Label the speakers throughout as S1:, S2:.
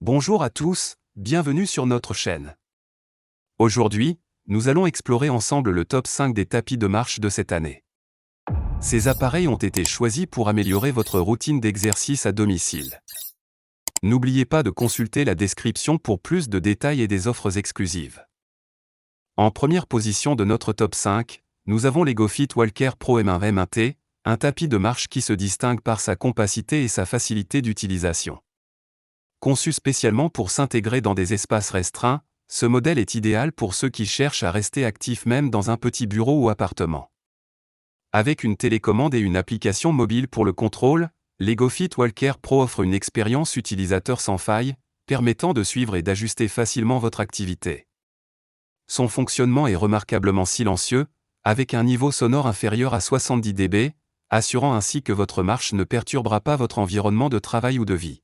S1: Bonjour à tous, bienvenue sur notre chaîne. Aujourd'hui, nous allons explorer ensemble le top 5 des tapis de marche de cette année. Ces appareils ont été choisis pour améliorer votre routine d'exercice à domicile. N'oubliez pas de consulter la description pour plus de détails et des offres exclusives. En première position de notre top 5, nous avons l'EgoFit Walker Pro M1T, un tapis de marche qui se distingue par sa compacité et sa facilité d'utilisation. Conçu spécialement pour s'intégrer dans des espaces restreints, ce modèle est idéal pour ceux qui cherchent à rester actifs même dans un petit bureau ou appartement. Avec une télécommande et une application mobile pour le contrôle, l'EgoFit Walker Pro offre une expérience utilisateur sans faille, permettant de suivre et d'ajuster facilement votre activité. Son fonctionnement est remarquablement silencieux, avec un niveau sonore inférieur à 70 dB, assurant ainsi que votre marche ne perturbera pas votre environnement de travail ou de vie.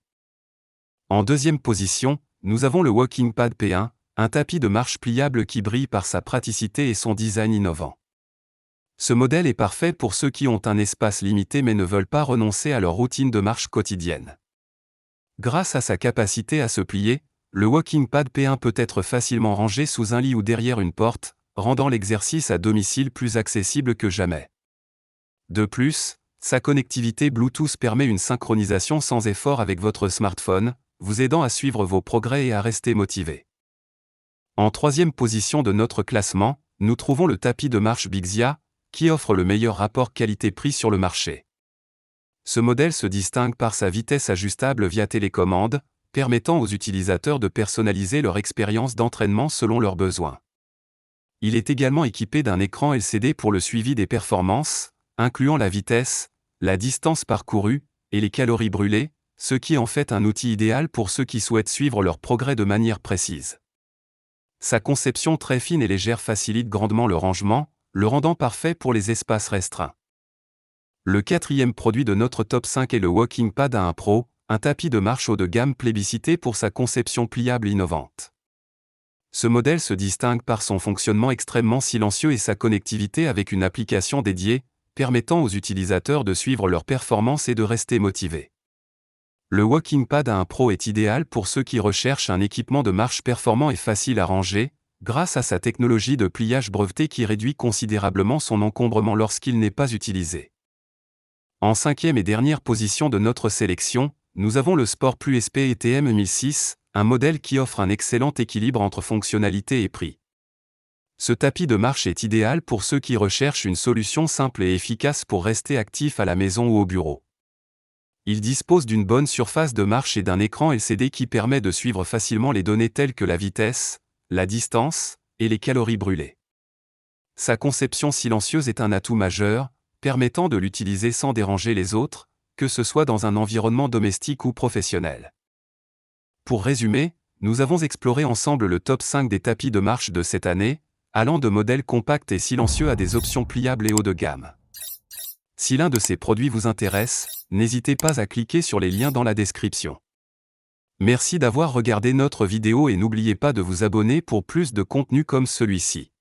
S1: En deuxième position, nous avons le Walking Pad P1, un tapis de marche pliable qui brille par sa praticité et son design innovant. Ce modèle est parfait pour ceux qui ont un espace limité mais ne veulent pas renoncer à leur routine de marche quotidienne. Grâce à sa capacité à se plier, le Walking Pad P1 peut être facilement rangé sous un lit ou derrière une porte, rendant l'exercice à domicile plus accessible que jamais. De plus, sa connectivité Bluetooth permet une synchronisation sans effort avec votre smartphone, vous aidant à suivre vos progrès et à rester motivé. En troisième position de notre classement, nous trouvons le tapis de marche Bixia, qui offre le meilleur rapport qualité-prix sur le marché. Ce modèle se distingue par sa vitesse ajustable via télécommande, permettant aux utilisateurs de personnaliser leur expérience d'entraînement selon leurs besoins. Il est également équipé d'un écran LCD pour le suivi des performances, incluant la vitesse, la distance parcourue et les calories brûlées, ce qui en fait un outil idéal pour ceux qui souhaitent suivre leur progrès de manière précise. Sa conception très fine et légère facilite grandement le rangement, le rendant parfait pour les espaces restreints. Le quatrième produit de notre top 5 est le Walking Pad A1 Pro, un tapis de marche haut de gamme plébiscité pour sa conception pliable innovante. Ce modèle se distingue par son fonctionnement extrêmement silencieux et sa connectivité avec une application dédiée, permettant aux utilisateurs de suivre leurs performances et de rester motivés. Le Walking Pad A1 Pro est idéal pour ceux qui recherchent un équipement de marche performant et facile à ranger, grâce à sa technologie de pliage brevetée qui réduit considérablement son encombrement lorsqu'il n'est pas utilisé. En cinquième et dernière position de notre sélection, nous avons le Sport Plus SP ETM 1006, un modèle qui offre un excellent équilibre entre fonctionnalité et prix. Ce tapis de marche est idéal pour ceux qui recherchent une solution simple et efficace pour rester actifs à la maison ou au bureau. Il dispose d'une bonne surface de marche et d'un écran LCD qui permet de suivre facilement les données telles que la vitesse, la distance et les calories brûlées. Sa conception silencieuse est un atout majeur, permettant de l'utiliser sans déranger les autres, que ce soit dans un environnement domestique ou professionnel. Pour résumer, nous avons exploré ensemble le top 5 des tapis de marche de cette année, allant de modèles compacts et silencieux à des options pliables et haut de gamme. Si l'un de ces produits vous intéresse, n'hésitez pas à cliquer sur les liens dans la description. Merci d'avoir regardé notre vidéo et n'oubliez pas de vous abonner pour plus de contenu comme celui-ci.